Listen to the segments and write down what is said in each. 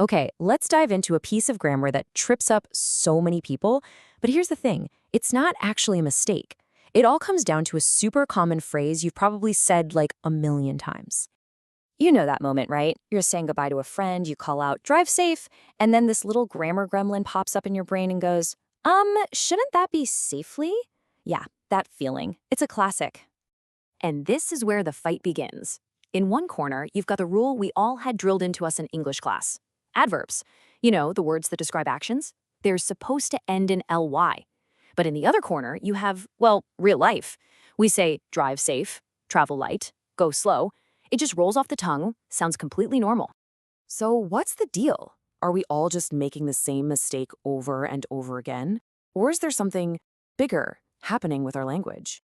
Okay, let's dive into a piece of grammar that trips up so many people. But here's the thing, it's not actually a mistake. It all comes down to a super common phrase you've probably said like a million times. You know that moment, right? You're saying goodbye to a friend, you call out, drive safe, and then this little grammar gremlin pops up in your brain and goes, shouldn't that be safely? Yeah, that feeling. It's a classic. And this is where the fight begins. In one corner, you've got the rule we all had drilled into us in English class. Adverbs. You know, the words that describe actions. They're supposed to end in ly. But in the other corner, you have, well, real life. We say drive safe, travel light, go slow. It just rolls off the tongue, sounds completely normal. So what's the deal? Are we all just making the same mistake over and over again? Or is there something bigger happening with our language?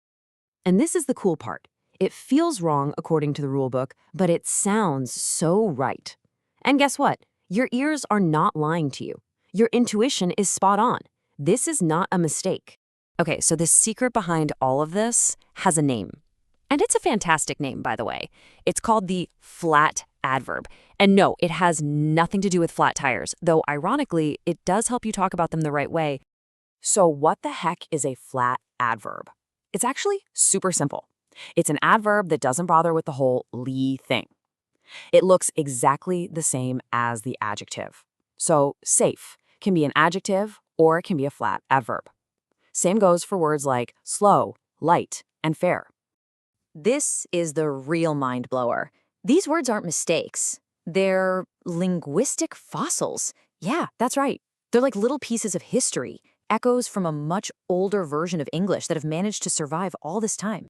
And this is the cool part. It feels wrong according to the rule book, but it sounds so right. And guess what? Your ears are not lying to you. Your intuition is spot on. This is not a mistake. Okay, so the secret behind all of this has a name. And it's a fantastic name, by the way. It's called the flat adverb. And no, it has nothing to do with flat tires, though ironically, it does help you talk about them the right way. So what the heck is a flat adverb? It's actually super simple. It's an adverb that doesn't bother with the whole ly thing. It looks exactly the same as the adjective. So safe can be an adjective or it can be a flat adverb. Same goes for words like slow, light, and fair. This is the real mind blower. These words aren't mistakes. They're linguistic fossils. Yeah, that's right. They're like little pieces of history, echoes from a much older version of English that have managed to survive all this time.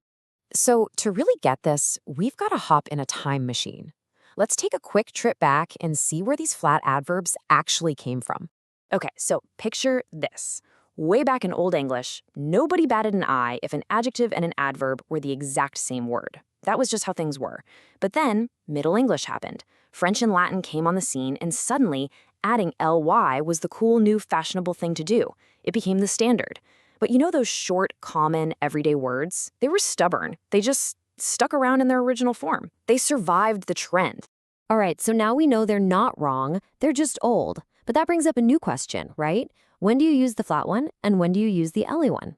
So to really get this, we've got to hop in a time machine. Let's take a quick trip back and see where these flat adverbs actually came from. Okay, so picture this. Way back in Old English, nobody batted an eye if an adjective and an adverb were the exact same word. That was just how things were. But then, Middle English happened. French and Latin came on the scene, and suddenly, adding ly was the cool new fashionable thing to do. It became the standard. But you know those short, common, everyday words? They were stubborn. They just stuck around in their original form. They survived the trend. All right, so now we know they're not wrong. They're just old. But that brings up a new question, right? When do you use the flat one and when do you use the ly one?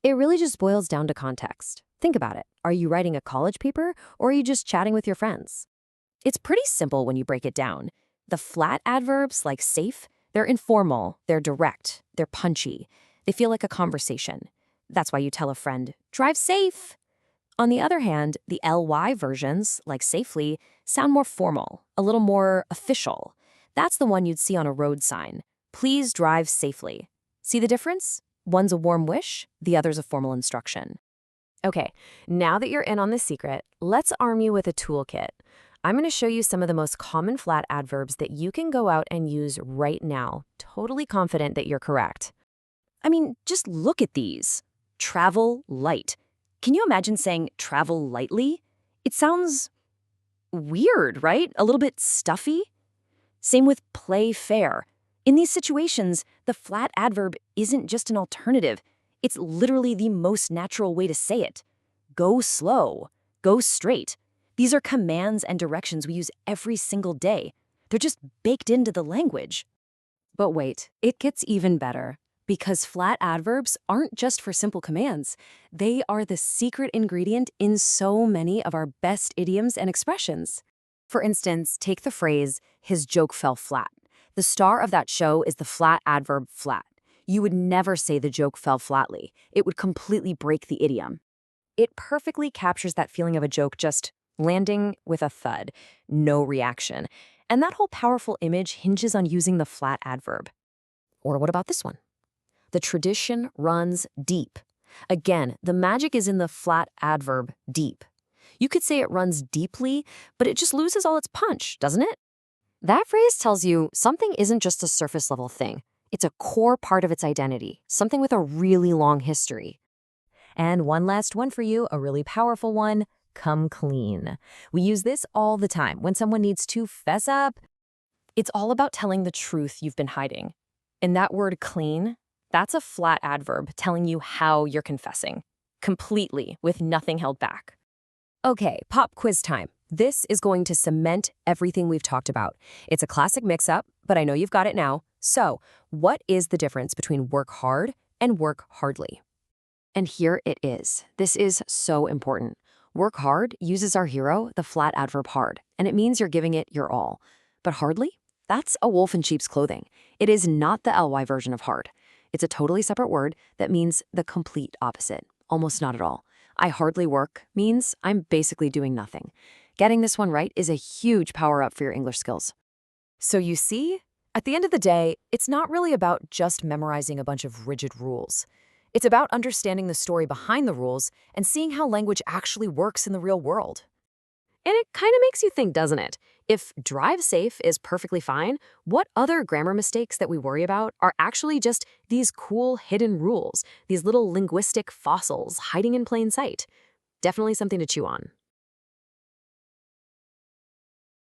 It really just boils down to context. Think about it. Are you writing a college paper or are you just chatting with your friends? It's pretty simple when you break it down. The flat adverbs, like safe, they're informal, they're direct, they're punchy. They feel like a conversation. That's why you tell a friend, drive safe. On the other hand, the ly versions, like safely, sound more formal, a little more official. That's the one you'd see on a road sign. Please drive safely. See the difference? One's a warm wish, the other's a formal instruction. Okay, now that you're in on the secret, let's arm you with a toolkit. I'm going to show you some of the most common flat adverbs that you can go out and use right now, totally confident that you're correct. I mean, just look at these. Travel light. Can you imagine saying travel lightly? It sounds weird, right? A little bit stuffy. Same with play fair. In these situations, the flat adverb isn't just an alternative. It's literally the most natural way to say it. Go slow. Go straight. These are commands and directions we use every single day. They're just baked into the language. But wait, it gets even better. Because flat adverbs aren't just for simple commands. They are the secret ingredient in so many of our best idioms and expressions. For instance, take the phrase, his joke fell flat. The star of that show is the flat adverb flat. You would never say the joke fell flatly. It would completely break the idiom. It perfectly captures that feeling of a joke just landing with a thud, no reaction. And that whole powerful image hinges on using the flat adverb. Or what about this one? The tradition runs deep. Again, the magic is in the flat adverb deep. You could say it runs deeply, but it just loses all its punch, doesn't it? That phrase tells you something isn't just a surface-level thing. It's a core part of its identity, something with a really long history. And one last one for you, a really powerful one, come clean. We use this all the time when someone needs to fess up. It's all about telling the truth you've been hiding. And that word clean, that's a flat adverb telling you how you're confessing, completely, with nothing held back. Okay, pop quiz time. This is going to cement everything we've talked about. It's a classic mix-up, but I know you've got it now. So, what is the difference between work hard and work hardly? And here it is. This is so important. Work hard uses our hero, the flat adverb hard, and it means you're giving it your all. But hardly? That's a wolf in sheep's clothing. It is not the ly version of hard. It's a totally separate word that means the complete opposite, almost not at all. I hardly work means I'm basically doing nothing. Getting this one right is a huge power up for your English skills. So you see, at the end of the day, it's not really about just memorizing a bunch of rigid rules. It's about understanding the story behind the rules and seeing how language actually works in the real world. And it kind of makes you think, doesn't it? If drive safe is perfectly fine, what other grammar mistakes that we worry about are actually just these cool hidden rules, these little linguistic fossils hiding in plain sight? Definitely something to chew on.